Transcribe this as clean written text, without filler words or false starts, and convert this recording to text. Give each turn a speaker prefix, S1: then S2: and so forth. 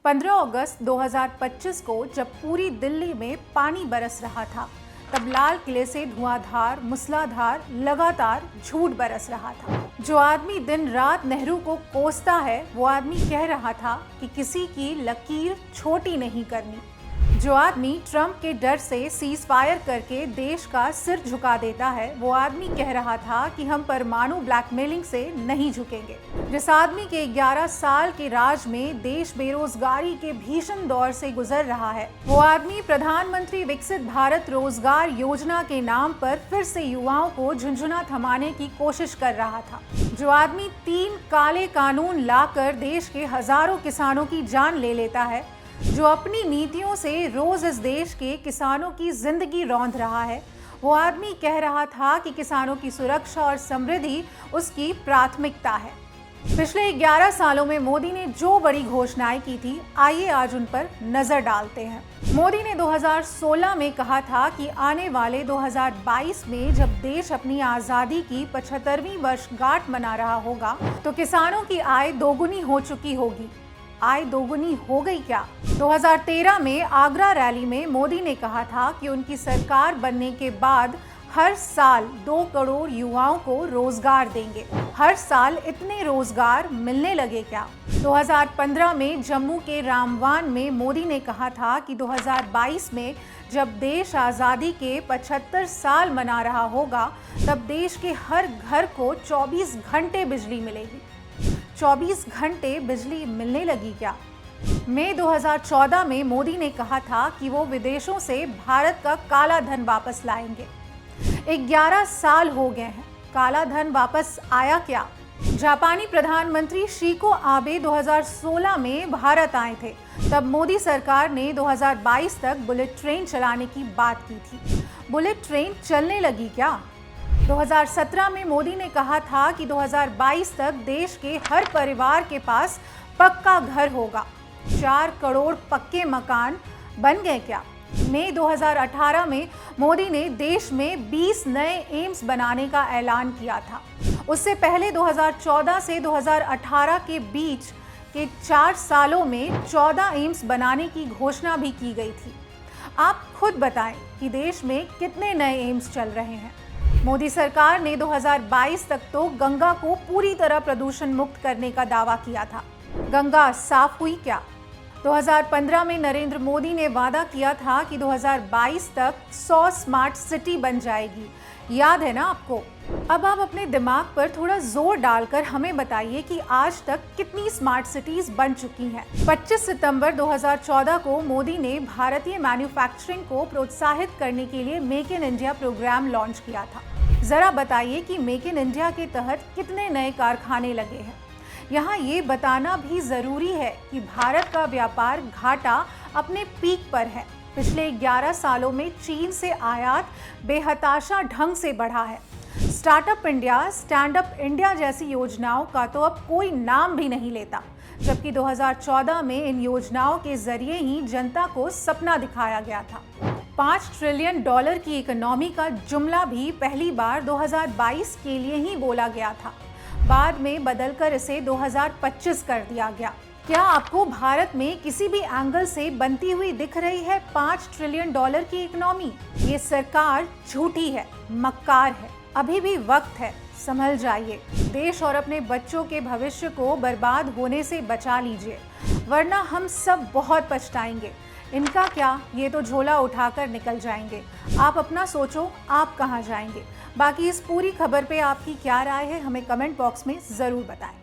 S1: 15 अगस्त 2025 को जब पूरी दिल्ली में पानी बरस रहा था, तब लाल किले से धुआंधार मूसलाधार लगातार झूठ बरस रहा था। जो आदमी दिन रात नेहरू को कोसता है, वो आदमी कह रहा था कि किसी की लकीर छोटी नहीं करनी। जो आदमी ट्रंप के डर से सीज फायर करके देश का सिर झुका देता है, वो आदमी कह रहा था कि हम परमाणु ब्लैकमेलिंग से नहीं झुकेंगे। जिस आदमी के 11 साल के राज में देश बेरोजगारी के भीषण दौर से गुजर रहा है, वो आदमी प्रधानमंत्री विकसित भारत रोजगार योजना के नाम पर फिर से युवाओं को झुंझुना थमाने की कोशिश कर रहा था। जो आदमी 3 काले कानून लाकर देश के हजारों किसानों की जान ले लेता है, जो अपनी नीतियों से रोज इस देश के किसानों की जिंदगी रौंद रहा है, वो आदमी कह रहा था कि किसानों की सुरक्षा और समृद्धि उसकी प्राथमिकता है। पिछले 11 सालों में मोदी ने जो बड़ी घोषणाएं की थी, आइए आज उन पर नजर डालते हैं। मोदी ने 2016 में कहा था कि आने वाले 2022 में जब देश अपनी आजादी की 75वीं वर्षगांठ मना रहा होगा, तो किसानों की आय दोगुनी हो चुकी होगी। आय दोगुनी हो गई क्या? 2013 में आगरा रैली में मोदी ने कहा था कि उनकी सरकार बनने के बाद हर साल 2 करोड़ युवाओं को रोजगार देंगे। हर साल इतने रोजगार मिलने लगे क्या? 2015 में जम्मू के रामवान में मोदी ने कहा था कि 2022 में जब देश आज़ादी के 75 साल मना रहा होगा, तब देश के हर घर को 24 घंटे बिजली मिलेगी। 24 घंटे बिजली मिलने लगी क्या? मई 2014 में मोदी ने कहा था कि वो विदेशों से भारत का काला धन वापस लाएंगे। 11 साल हो गए हैं, काला धन वापस आया क्या? जापानी प्रधानमंत्री शिंजो आबे 2016 में भारत आए थे, तब मोदी सरकार ने 2022 तक बुलेट ट्रेन चलाने की बात की थी। बुलेट ट्रेन चलने लगी क्या? 2017 में मोदी ने कहा था कि 2022 तक देश के हर परिवार के पास पक्का घर होगा। 4 करोड़ पक्के मकान बन गए क्या? मई 2018 में मोदी ने देश में 20 नए एम्स बनाने का ऐलान किया था। उससे पहले 2014 से 2018 के बीच के 4 सालों में 14 एम्स बनाने की घोषणा भी की गई थी। आप खुद बताएं कि देश में कितने नए एम्स चल रहे हैं। मोदी सरकार ने 2022 तक तो गंगा को पूरी तरह प्रदूषण मुक्त करने का दावा किया था। गंगा साफ हुई क्या? 2015 में नरेंद्र मोदी ने वादा किया था कि 2022 तक 100 स्मार्ट सिटी बन जाएगी। याद है ना आपको? अब आप अपने दिमाग पर थोड़ा जोर डालकर हमें बताइए कि आज तक कितनी स्मार्ट सिटीज बन चुकी हैं। 25 सितंबर 2014 को मोदी ने भारतीय मैन्युफैक्चरिंग को प्रोत्साहित करने के लिए make in India programme launch किया था। जरा बताइए कि मेक इन इंडिया के तहत कितने नए कारखाने लगे हैं। यहाँ ये बताना भी जरूरी है कि भारत का व्यापार घाटा अपने पीक पर है। पिछले 11 सालों में चीन से आयात बेहताशा ढंग से बढ़ा है। Startup India, stand up India जैसी योजनाओं का तो अब कोई नाम भी नहीं लेता, जबकि 2014 में इन योजनाओं के जरिए ही जनता को सपना दिखाया गया था। $5 ट्रिलियन की इकोनॉमी का जुमला भी पहली बार 2022 के लिए ही बोला गया था। बाद में बदलकर इसे 2025 कर दिया गया। क्या आपको भारत में किसी भी एंगल से बनती हुई दिख रही है $5 ट्रिलियन की इकोनॉमी? ये सरकार झूठी है, मक्कार है। अभी भी वक्त है, संभल जाइए। देश और अपने बच्चों के भविष्य को बर्बाद होने से बचा लीजिए, वरना हम सब बहुत पछताएंगे। इनका क्या, ये तो झोला उठाकर निकल जाएंगे। आप अपना सोचो, आप कहाँ जाएंगे? बाकी इस पूरी खबर पे आपकी क्या राय है, हमें कमेंट बॉक्स में ज़रूर बताएं।